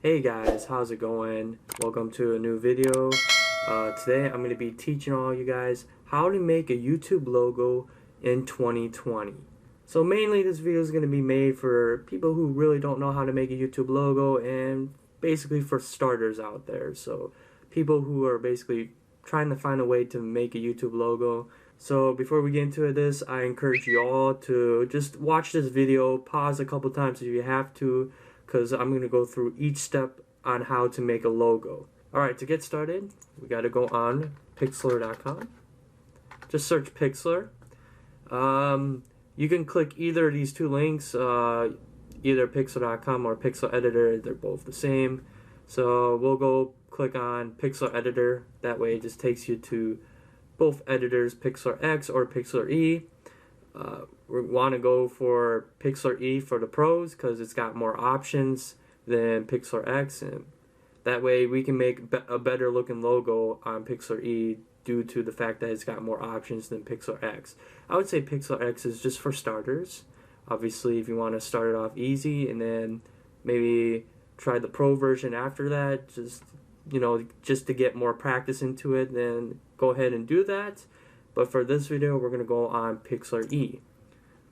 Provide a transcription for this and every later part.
Hey guys, how's it going? Welcome to a new video. Today I'm going to be teaching all you guys how to make a YouTube logo in 2020. So mainly this video is going to be made for people who really don't know how to make a YouTube logo and basically for starters out there. So people who are basically trying to find a way to make a YouTube logo. So before we get into this, I encourage you all to just watch this video, pause a couple times if you have to, because I'm going to go through each step on how to make a logo. Alright, to get started, we got to go on Pixlr.com. Just search Pixlr. You can click either of these two links, either Pixlr.com or Pixlr Editor. They're both the same. So we'll go click on Pixlr Editor. That way it just takes you to both editors, Pixlr X or Pixlr E. We want to go for Pixlr E for the pros because it's got more options than Pixlr X, and that way we can make a better looking logo on Pixlr E due to the fact that it's got more options than Pixlr X. I would say Pixlr X is just for starters. Obviously, if you want to start it off easy and then maybe try the pro version after that, just to get more practice into it, then go ahead and do that. But for this video, we're going to go on Pixlr E.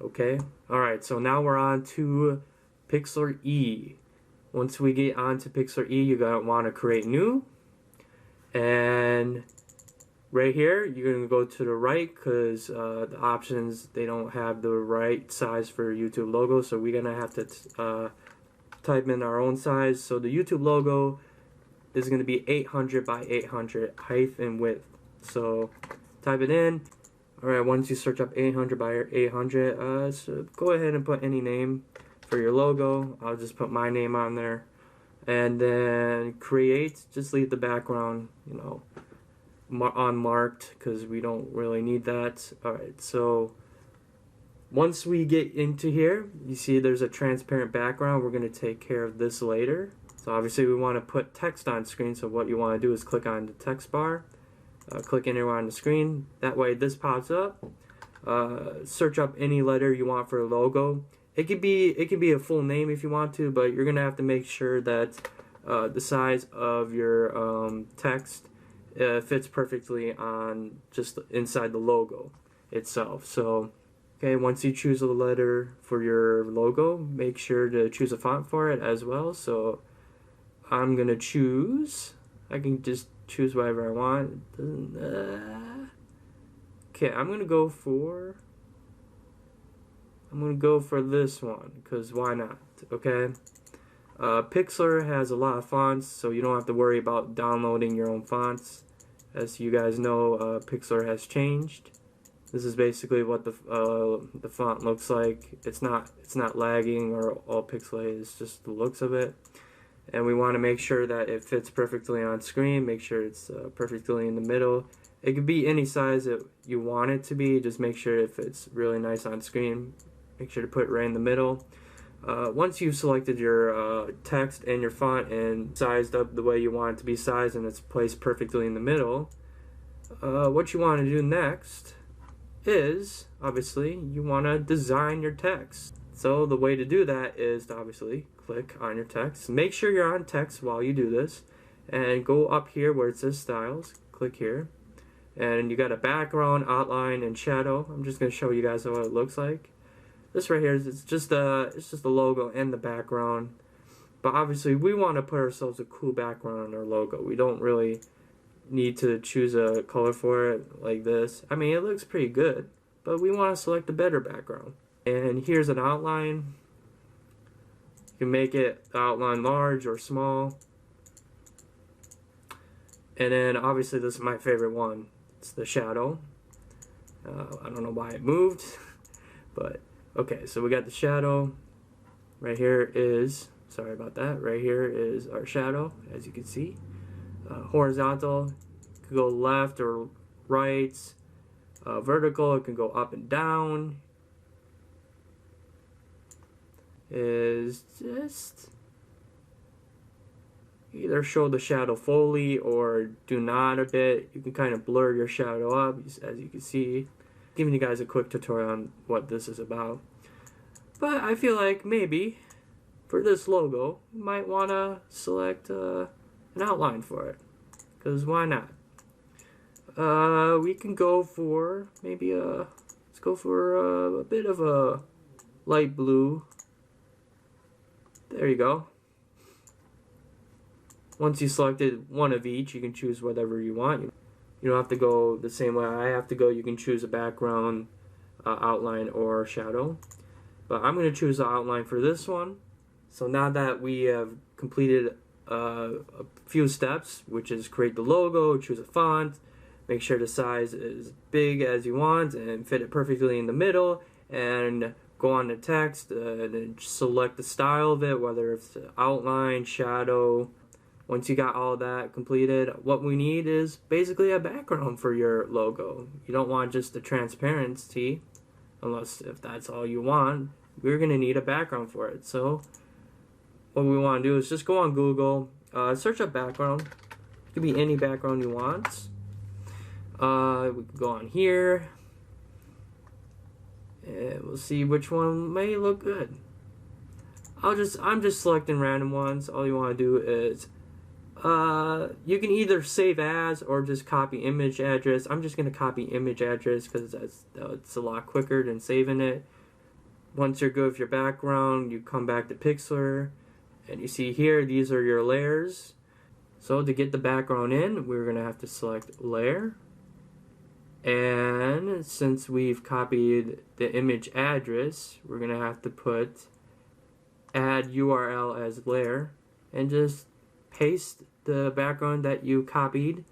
Okay? Alright, so now we're on to Pixlr E. Once we get onto Pixlr E, you're going to want to create new. And right here, you're going to go to the right because the options, they don't have the right size for YouTube logo. So we're going to have to type in our own size. So the YouTube logo is going to be 800 by 800 height and width. So type it in. Alright, once you search up 800 by 800, so go ahead and put any name for your logo. I'll just put my name on there. And then create, just leave the background, unmarked because we don't really need that. Alright, so once we get into here, you see there's a transparent background. We're going to take care of this later. So obviously we want to put text on screen, so what you want to do is click on the text bar. Click anywhere on the screen. That way this pops up. Search up any letter you want for a logo. It could be a full name if you want to, but you're gonna have to make sure that the size of your text fits perfectly on just inside the logo itself. So okay, once you choose a letter for your logo, make sure to choose a font for it as well. So I'm gonna choose, I can just choose whatever I want. Okay, I'm gonna go for this one because why not? Okay. Pixlr has a lot of fonts, so you don't have to worry about downloading your own fonts. As you guys know, Pixlr has changed. This is basically what the font looks like. It's not lagging or all pixelated. It's just the looks of it. And we want to make sure that it fits perfectly on screen. Make sure it's perfectly in the middle. It could be any size that you want it to be. Just make sure if it's really nice on screen. Make sure to put it right in the middle. Once you've selected your text and your font and sized up the way you want it to be sized and it's placed perfectly in the middle, what you want to do next is, obviously, you want to design your text. So the way to do that is to obviously click on your text. Make sure you're on text while you do this. And go up here where it says styles. Click here. And you got a background, outline, and shadow. I'm just going to show you guys what it looks like. This right here is just the logo and the background. But obviously we want to put ourselves a cool background on our logo. We don't really need to choose a color for it like this. I mean, it looks pretty good, but we want to select a better background. And here's an outline. You can make it outline large or small. And then obviously this is my favorite one. It's the shadow. I don't know why it moved, but okay, so we got the shadow. Right here is, sorry about that, right here is our shadow, as you can see. Horizontal, it could go left or right. Vertical, it can go up and down. Is just either show the shadow fully or do not a bit. You can kind of blur your shadow up, as you can see. Giving you guys a quick tutorial on what this is about. But I feel like maybe for this logo, you might want to select an outline for it, because why not? We can go for maybe let's go for a bit of a light blue. There you go. Once you selected one of each, you can choose whatever you want. You don't have to go the same way I have to go. You can choose a background, outline, or shadow. But I'm going to choose the outline for this one. So now that we have completed a few steps, which is create the logo, choose a font, make sure the size is big as you want and fit it perfectly in the middle, and go on the text and select the style of it, whether it's outline, shadow. Once you got all that completed, what we need is basically a background for your logo. You don't want just the transparency, unless if that's all you want. We're going to need a background for it. So what we want to do is just go on Google, search up background. It could be any background you want. We can go on here, and we'll see which one may look good. I'm just selecting random ones. All you want to do is you can either save as or just copy image address. I'm just going to copy image address because it's a lot quicker than saving it. Once you're good with your background, you come back to Pixlr, and you see here, these are your layers. So to get the background in, we're going to have to select layer. And since we've copied the image address, we're going to have to put add URL as layer and just paste the background that you copied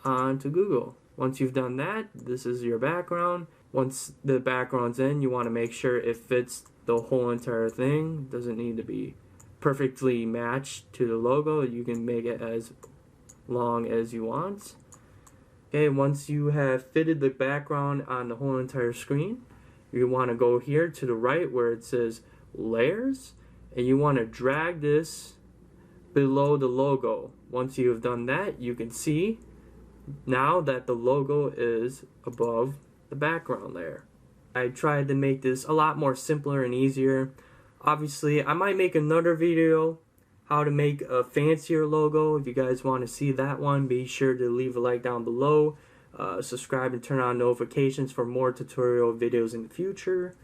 onto Google. Once you've done that, this is your background. Once the background's in, you want to make sure it fits the whole entire thing. It doesn't need to be perfectly matched to the logo. You can make it as long as you want. Okay, once you have fitted the background on the whole entire screen, you want to go here to the right where it says layers, and you want to drag this below the logo. Once you have done that, you can see now that the logo is above the background layer. I tried to make this a lot more simpler and easier. Obviously, I might make another video how to make a fancier logo. If you guys want to see that one, be sure to leave a like down below. Subscribe and turn on notifications for more tutorial videos in the future.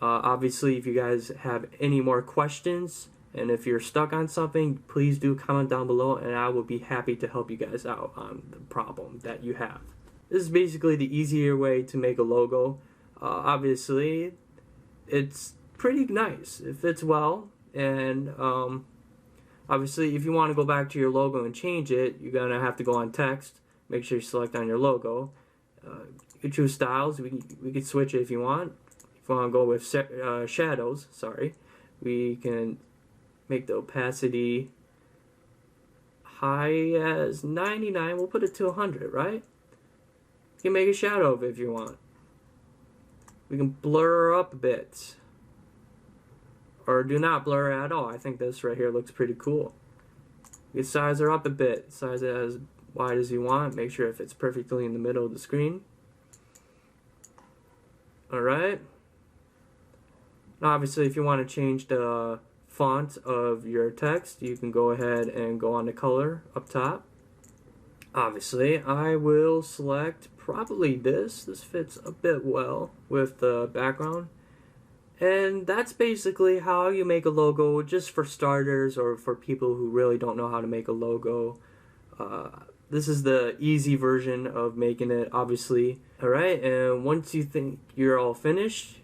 Obviously, if you guys have any more questions, and if you're stuck on something, please do comment down below, and I will be happy to help you guys out on the problem that you have. This is basically the easier way to make a logo. Obviously, it's pretty nice. It fits well, and obviously, if you want to go back to your logo and change it, you're going to have to go on text. Make sure you select on your logo. You can choose styles. We can switch it if you want. If you want to go with shadows, we can make the opacity high as 99. We'll put it to 100, right? You can make a shadow of it if you want. We can blur up a bit. Or do not blur at all. I think this right here looks pretty cool. You can size her up a bit. Size it as wide as you want. Make sure it fits perfectly in the middle of the screen. Alright. Now obviously if you want to change the font of your text, you can go ahead and go on the color up top. Obviously I will select probably this. This fits a bit well with the background. And that's basically how you make a logo, just for starters or for people who really don't know how to make a logo. This is the easy version of making it, obviously. Alright, and once you think you're all finished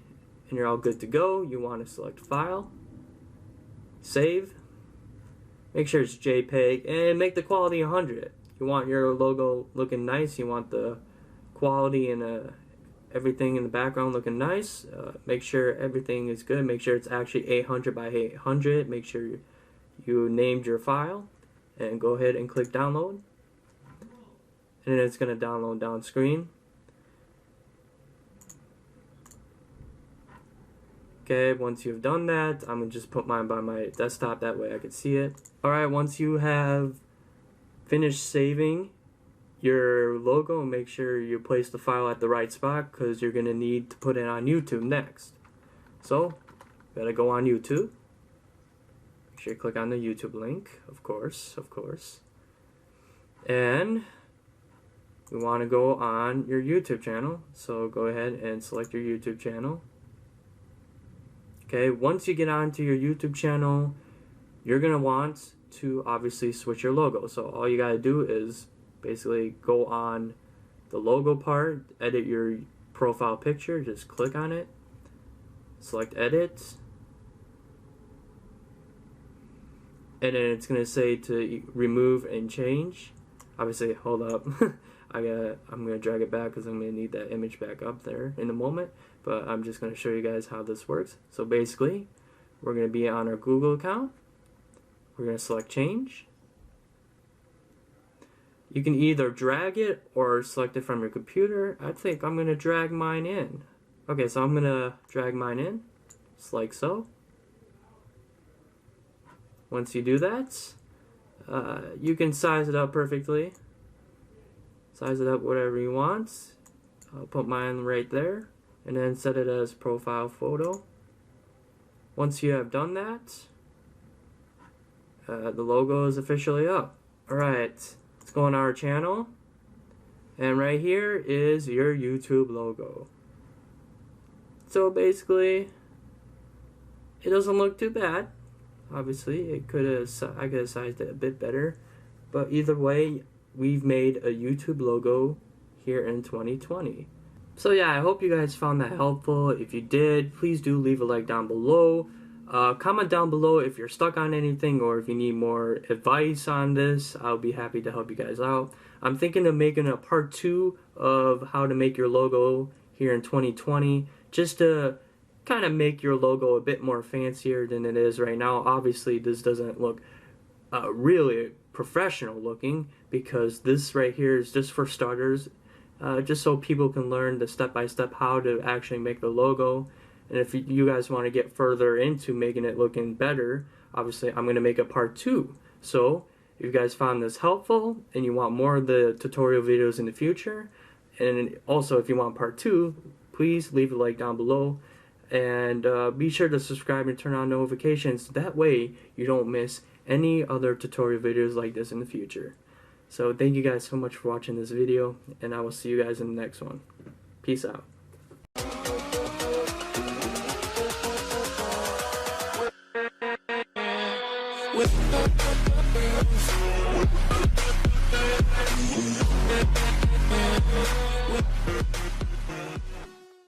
and you're all good to go, you want to select File, Save, make sure it's JPEG, and make the quality 100. You want your logo looking nice, you want the quality and everything in the background looking nice. Make sure everything is good. Make sure it's actually 800 by 800. Make sure you named your file, and go ahead and click download, and then it's going to download down screen. Okay, once you've done that, I'm going to just put mine by my desktop, that way I can see it. Alright, once you have finished saving your logo, make sure you place the file at the right spot, because you're going to need to put it on YouTube next. So, gotta go on YouTube. Make sure you click on the YouTube link, of course. And we want to go on your YouTube channel. So go ahead and select your YouTube channel. Okay, once you get onto your YouTube channel, you're going to want to obviously switch your logo. So all you got to do is basically go on the logo part, edit your profile picture, just click on it, select edit, and then it's going to say to remove and change. Obviously, hold up. I'm going to drag it back because I'm going to need that image back up there in a moment, but I'm just going to show you guys how this works. So basically, we're going to be on our Google account. We're going to select change. You can either drag it or select it from your computer. I think I'm going to drag mine in. Okay, so I'm going to drag mine in, just like so. Once you do that, you can size it up perfectly. Size it up whatever you want. I'll put mine right there and then set it as profile photo. Once you have done that, the logo is officially up. Alright, let's go on our channel, and right here is your YouTube logo. So basically, it doesn't look too bad. Obviously, I could have sized it a bit better, but either way, we've made a YouTube logo here in 2020. So yeah, I hope you guys found that helpful. If you did, please do leave a like down below. Comment down below if you're stuck on anything or if you need more advice on this. I'll be happy to help you guys out. I'm thinking of making a part 2 of how to make your logo here in 2020, just to kind of make your logo a bit more fancier than it is right now. Obviously, this doesn't look really professional looking, because this right here is just for starters, just so people can learn the step-by-step how to actually make the logo. And if you guys want to get further into making it looking better, obviously I'm going to make a part 2. So if you guys found this helpful and you want more of the tutorial videos in the future, and also if you want part 2, please leave a like down below, and be sure to subscribe and turn on notifications. That way you don't miss any other tutorial videos like this in the future. So thank you guys so much for watching this video, and I will see you guys in the next one. Peace out. With